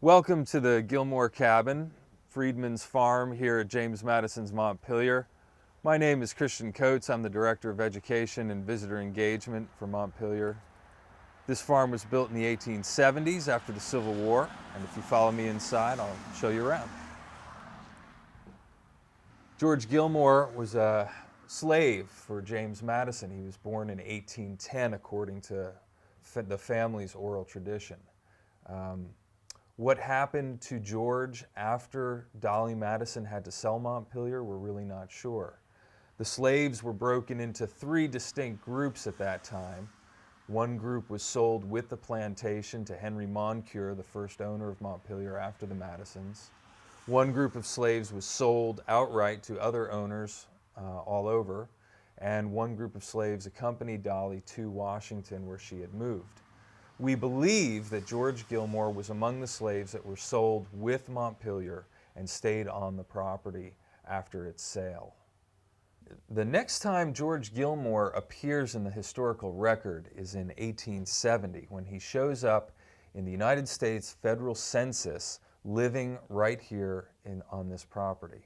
Welcome to the Gilmore cabin, Freedman's farm here at James Madison's Montpelier. My name is Christian Cotz. I'm the Director of Education and Visitor Engagement for Montpelier. This farm was built in the 1870s after the Civil War, and if you follow me inside, I'll show you around. George Gilmore was a slave for James Madison. He was born in 1810 according to the family's oral tradition. What happened to George after Dolly Madison had to sell Montpelier, we're really not sure. The slaves were broken into three distinct groups at that time. One group was sold with the plantation to Henry Montpelier, the first owner of Montpelier after the Madisons. One group of slaves was sold outright to other owners all over, and one group of slaves accompanied Dolly to Washington where she had moved. We believe that George Gilmore was among the slaves that were sold with Montpelier and stayed on the property after its sale. The next time George Gilmore appears in the historical record is in 1870 when he shows up in the United States Federal Census living right here on this property.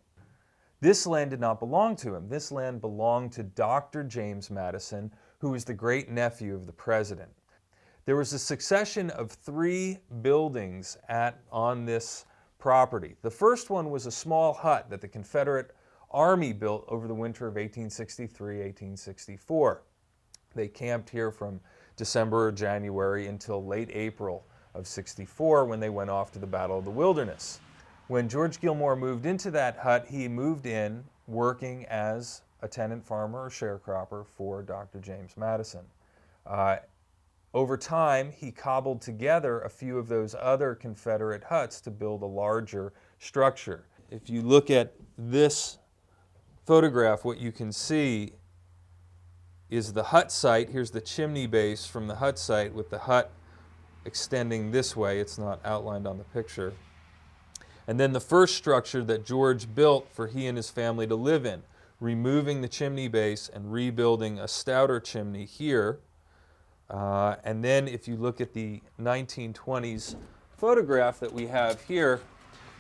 This land did not belong to him. This land belonged to Dr. James Madison, who was the great nephew of the president. There was a succession of three buildings on this property. The first one was a small hut that the Confederate Army built over the winter of 1863-1864. They camped here from December or January until late April of '64 when they went off to the Battle of the Wilderness. When George Gilmore moved into that hut, he moved in working as a tenant farmer or sharecropper for Dr. James Madison. Over time, he cobbled together a few of those other Confederate huts to build a larger structure. If you look at this photograph, what you can see is the hut site. Here's the chimney base from the hut site with the hut extending this way. It's not outlined on the picture. And then the first structure that George built for he and his family to live in, removing the chimney base and rebuilding a stouter chimney here. And then if you look at the 1920s photograph that we have here,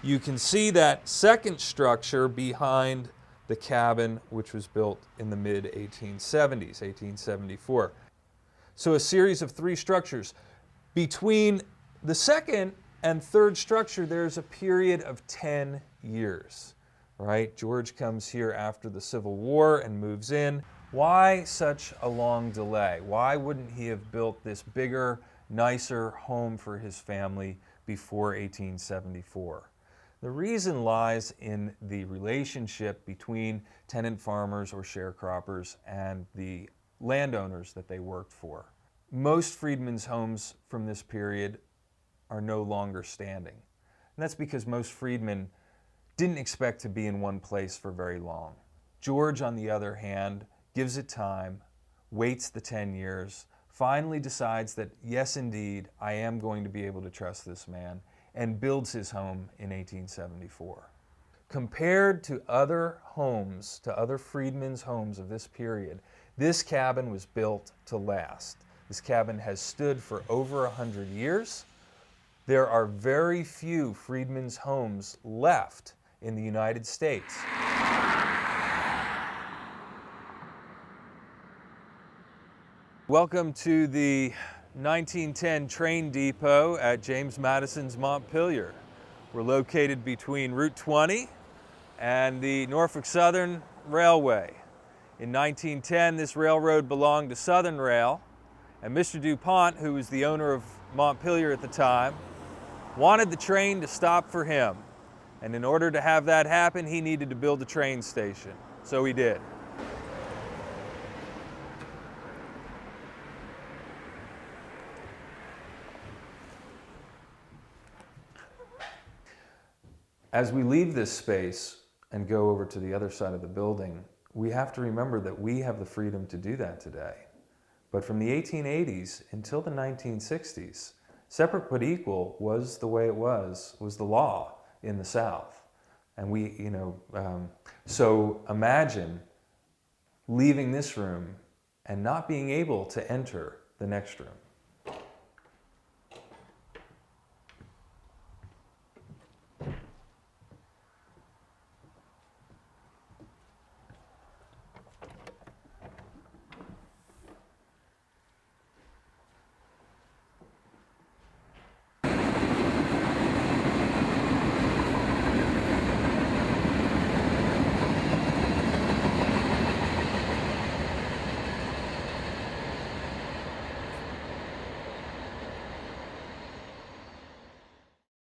you can see that second structure behind the cabin, which was built in the mid-1870s, 1874. So a series of three structures. Between the second and third structure, there's a period of 10 years, right? George comes here after the Civil War and moves in. Why such a long delay? Why wouldn't he have built this bigger, nicer home for his family before 1874? The reason lies in the relationship between tenant farmers or sharecroppers and the landowners that they worked for. Most freedmen's homes from this period are no longer standing. And that's because most freedmen didn't expect to be in one place for very long. George, on the other hand, gives it time, waits the 10 years, finally decides that, yes, indeed, I am going to be able to trust this man, and builds his home in 1874. Compared to other homes, to other freedmen's homes of this period, this cabin was built to last. This cabin has stood for over 100 years. There are very few freedmen's homes left in the United States. Welcome to the 1910 train depot at James Madison's Montpelier. We're located between Route 20 and the Norfolk Southern Railway. In 1910, this railroad belonged to Southern Rail, and Mr. DuPont, who was the owner of Montpelier at the time, wanted the train to stop for him. And in order to have that happen, he needed to build a train station. So he did. As we leave this space and go over to the other side of the building, we have to remember that we have the freedom to do that today. But from the 1880s until the 1960s, separate but equal was the way it was the law in the South. And so imagine leaving this room and not being able to enter the next room.